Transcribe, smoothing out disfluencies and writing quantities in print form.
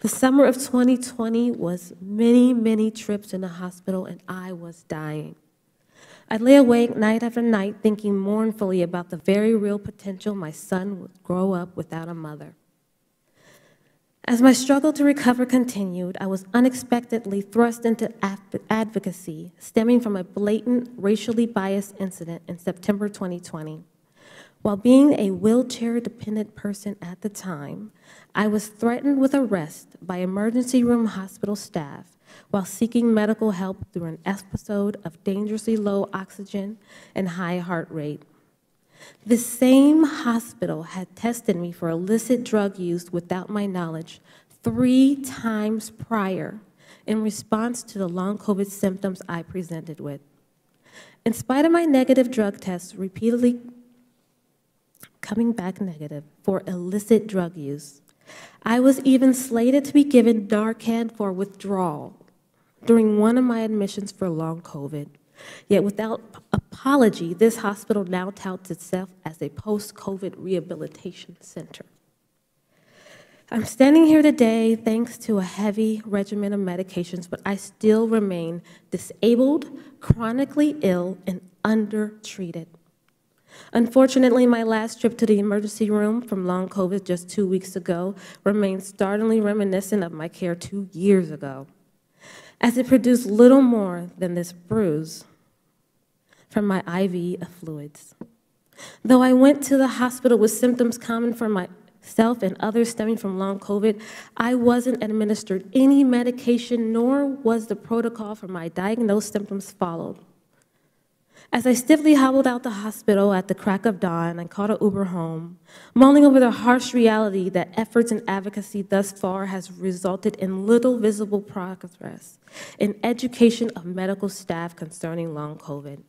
The summer of 2020 was many, many trips in the hospital, and I was dying. I lay awake night after night thinking mournfully about the very real potential my son would grow up without a mother. As my struggle to recover continued, I was unexpectedly thrust into advocacy stemming from a blatant racially biased incident in September 2020. While being a wheelchair-dependent person at the time, I was threatened with arrest by emergency room hospital staff while seeking medical help through an episode of dangerously low oxygen and high heart rate. This same hospital had tested me for illicit drug use without my knowledge 3 times prior in response to the long COVID symptoms I presented with. In spite of my negative drug tests repeatedly coming back negative for illicit drug use, I was even slated to be given Narcan for withdrawal during one of my admissions for long COVID. Yet without apology, this hospital now touts itself as a post-COVID rehabilitation center. I'm standing here today thanks to a heavy regimen of medications, but I still remain disabled, chronically ill, and undertreated. Unfortunately, my last trip to the emergency room from long COVID just 2 weeks ago remains startlingly reminiscent of my care 2 years ago, as it produced little more than this bruise from my IV of fluids. Though I went to the hospital with symptoms common for myself and others stemming from long COVID, I wasn't administered any medication, nor was the protocol for my diagnosed symptoms followed. As I stiffly hobbled out the hospital at the crack of dawn and caught an Uber home, mulling over the harsh reality that efforts and advocacy thus far has resulted in little visible progress in education of medical staff concerning long COVID.